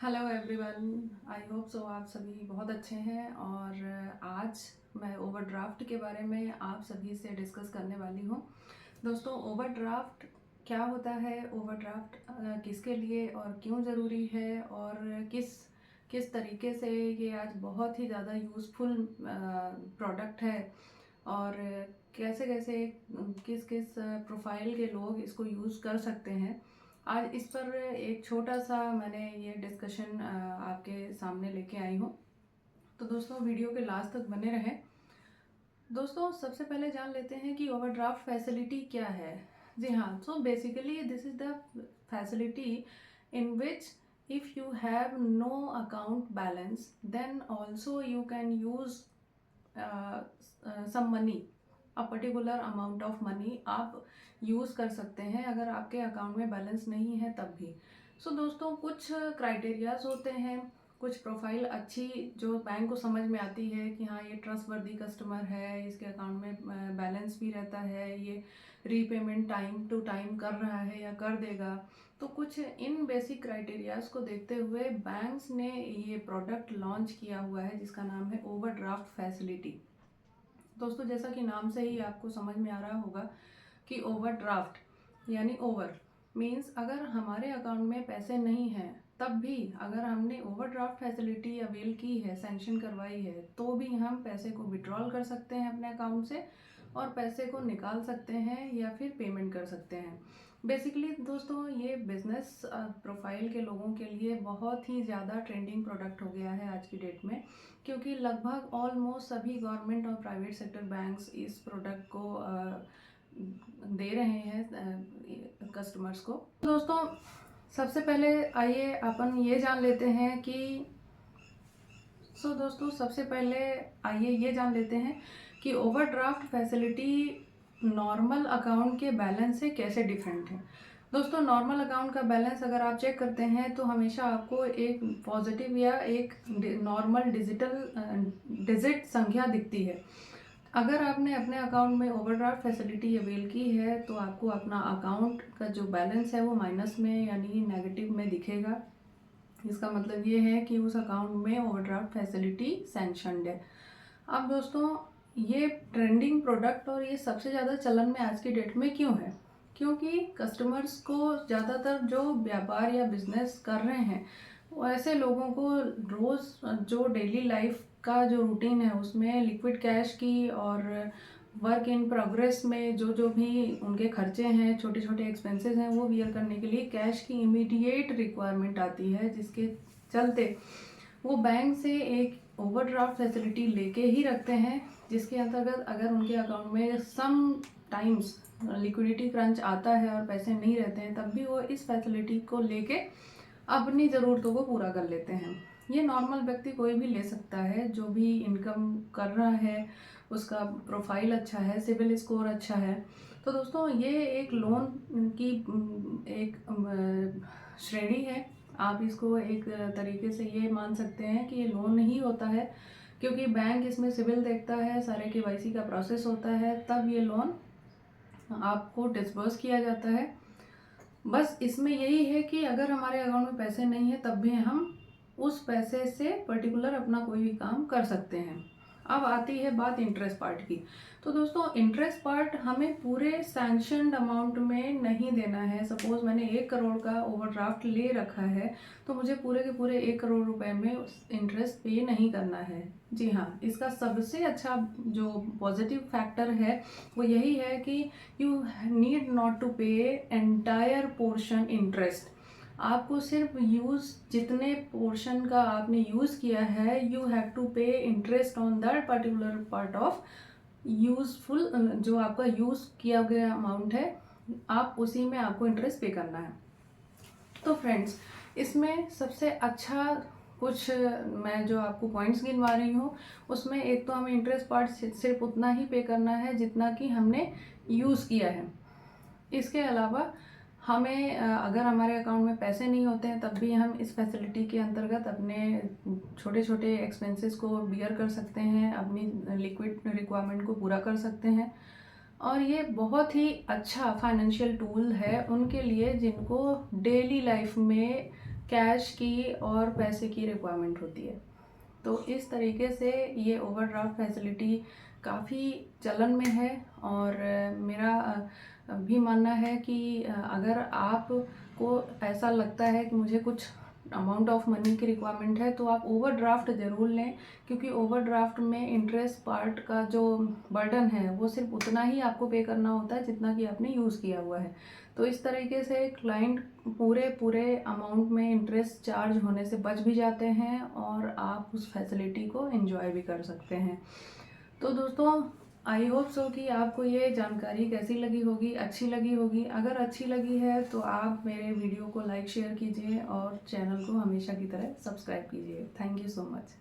Hello everyone, I hope so आप सभी बहुत अच्छे हैं। और आज मैं ओवरड्राफ्ट के बारे में आप सभी से डिस्कस करने वाली हूँ। दोस्तों, ओवरड्राफ्ट क्या होता है, ओवरड्राफ्ट किसके लिए और क्यों ज़रूरी है, और किस किस तरीके से ये आज बहुत ही ज़्यादा यूज़फुल प्रोडक्ट है, और कैसे कैसे किस किस प्रोफाइल के लोग इसको यूज़ कर सकते हैं। आज इस पर एक छोटा सा मैंने ये डिस्कशन आपके सामने लेके आई हूँ। तो दोस्तों, वीडियो के लास्ट तक बने रहें। दोस्तों, सबसे पहले जान लेते हैं कि ओवरड्राफ्ट फैसिलिटी क्या है। जी हाँ, so basically this is the facility in which if you have no account balance then also you can use some money, a particular amount of money आप यूज़ कर सकते हैं अगर आपके अकाउंट में बैलेंस नहीं है तब भी। सो दोस्तों, कुछ क्राइटेरियाज होते हैं, कुछ प्रोफाइल अच्छी जो बैंक को समझ में आती है कि हाँ, ये ट्रस्टवर्दी कस्टमर है, इसके अकाउंट में बैलेंस भी रहता है, ये रीपेमेंट टाइम टू टाइम कर रहा है या कर देगा। तो कुछ इन बेसिक क्राइटेरियाज को देखते हुए बैंक्स ने ये प्रोडक्ट लॉन्च किया हुआ है जिसका नाम है ओवरड्राफ्ट फैसिलिटी। दोस्तों, जैसा कि नाम से ही आपको समझ में आ रहा होगा कि ओवरड्राफ्ट यानी ओवर मीन्स अगर हमारे अकाउंट में पैसे नहीं हैं तब भी अगर हमने ओवरड्राफ्ट फैसिलिटी अवेल की है, सैंक्शन करवाई है, तो भी हम पैसे को विड्रॉल कर सकते हैं अपने अकाउंट से और पैसे को निकाल सकते हैं या फिर पेमेंट कर सकते हैं। बेसिकली दोस्तों, ये बिजनेस प्रोफाइल के लोगों के लिए बहुत ही ज़्यादा ट्रेंडिंग प्रोडक्ट हो गया है आज की डेट में, क्योंकि लगभग ऑलमोस्ट सभी गवर्नमेंट और प्राइवेट सेक्टर बैंक्स इस प्रोडक्ट को दे रहे हैं कस्टमर्स को। दोस्तों, सबसे पहले आइए अपन ये जान लेते हैं कि दोस्तों, सबसे पहले आइए ये जान लेते हैं कि ओवरड्राफ्ट फैसिलिटी नॉर्मल अकाउंट के बैलेंस से कैसे डिफरेंट है। दोस्तों, नॉर्मल अकाउंट का बैलेंस अगर आप चेक करते हैं तो हमेशा आपको एक पॉजिटिव या एक नॉर्मल डिजिट संख्या दिखती है। अगर आपने अपने अकाउंट में ओवरड्राफ्ट फैसिलिटी अवेल की है तो आपको अपना अकाउंट का जो बैलेंस है वो माइनस में यानी नेगेटिव में दिखेगा। इसका मतलब ये है कि उस अकाउंट में ओवरड्राफ्ट फैसिलिटी सैंक्शनड है। अब दोस्तों, ये ट्रेंडिंग प्रोडक्ट और ये सबसे ज़्यादा चलन में आज की डेट में क्यों है? क्योंकि कस्टमर्स को ज़्यादातर जो व्यापार या बिजनेस कर रहे हैं वो ऐसे लोगों को रोज़ जो डेली लाइफ का जो रूटीन है उसमें लिक्विड कैश की और वर्क इन प्रोग्रेस में जो जो भी उनके खर्चे हैं, छोटे छोटे एक्सपेंसेस हैं, वो बियर करने के लिए कैश की इमीडिएट रिक्वायरमेंट आती है, जिसके चलते वो बैंक से एक ओवरड्राफ्ट फैसिलिटी लेके ही रखते हैं, जिसके अंतर्गत अगर उनके अकाउंट में सम टाइम्स लिक्विडिटी क्रंच आता है और पैसे नहीं रहते हैं तब भी वो इस फैसिलिटी को लेके अपनी ज़रूरतों को पूरा कर लेते हैं। ये नॉर्मल व्यक्ति कोई भी ले सकता है जो भी इनकम कर रहा है, उसका प्रोफाइल अच्छा है, सिविल स्कोर अच्छा है। तो दोस्तों, ये एक लोन की एक श्रेणी है। आप इसको एक तरीके से ये मान सकते हैं कि ये लोन ही होता है, क्योंकि बैंक इसमें सिविल देखता है, सारे केवाईसी का प्रोसेस होता है, तब ये लोन आपको डिसबर्स किया जाता है। बस इसमें यही है कि अगर हमारे अकाउंट में पैसे नहीं है तब भी हम उस पैसे से पर्टिकुलर अपना कोई भी काम कर सकते हैं। अब आती है बात इंटरेस्ट पार्ट की। तो दोस्तों, इंटरेस्ट पार्ट हमें पूरे सैंक्शनड अमाउंट में नहीं देना है। सपोज मैंने 1 करोड़ का ओवरड्राफ्ट ले रखा है तो मुझे पूरे के पूरे 1 करोड़ रुपए में इंटरेस्ट पे नहीं करना है। जी हाँ, इसका सबसे अच्छा जो पॉजिटिव फैक्टर है वो यही है कि यू नीड नॉट टू पे एंटायर पोर्शन इंटरेस्ट। आपको सिर्फ यूज़ जितने पोर्शन का आपने यूज़ किया है, यू हैव टू पे interest on that particular part of useful, जो आपका यूज़ किया गया अमाउंट है, आप उसी में आपको इंटरेस्ट पे करना है। तो फ्रेंड्स, इसमें सबसे अच्छा कुछ मैं जो आपको पॉइंट्स गिनवा रही हूँ उसमें एक तो हमें इंटरेस्ट पार्ट सिर्फ उतना ही पे करना है जितना कि हमने यूज़ किया है। इसके अलावा हमें अगर हमारे अकाउंट में पैसे नहीं होते हैं तब भी हम इस फैसिलिटी के अंतर्गत अपने छोटे छोटे एक्सपेंसेस को बियर कर सकते हैं, अपनी लिक्विड रिक्वायरमेंट को पूरा कर सकते हैं। और ये बहुत ही अच्छा फाइनेंशियल टूल है उनके लिए जिनको डेली लाइफ में कैश की और पैसे की रिक्वायरमेंट होती है। तो इस तरीके से ये ओवरड्राफ्ट फैसिलिटी काफ़ी चलन में है। और मेरा भी मानना है कि अगर आपको ऐसा लगता है कि मुझे कुछ अमाउंट ऑफ मनी की रिक्वायरमेंट है तो आप ओवरड्राफ्ट ज़रूर लें, क्योंकि ओवरड्राफ्ट में इंटरेस्ट पार्ट का जो बर्डन है वो सिर्फ उतना ही आपको पे करना होता है जितना कि आपने यूज़ किया हुआ है। तो इस तरीके से क्लाइंट पूरे अमाउंट में इंटरेस्ट चार्ज होने से बच भी जाते हैं और आप उस फैसिलिटी को एंजॉय भी कर सकते हैं। तो दोस्तों, आई होप सो कि आपको ये जानकारी कैसी लगी होगी, अच्छी लगी होगी। अगर अच्छी लगी है तो आप मेरे वीडियो को लाइक शेयर कीजिए और चैनल को हमेशा की तरह सब्सक्राइब कीजिए। Thank you so much.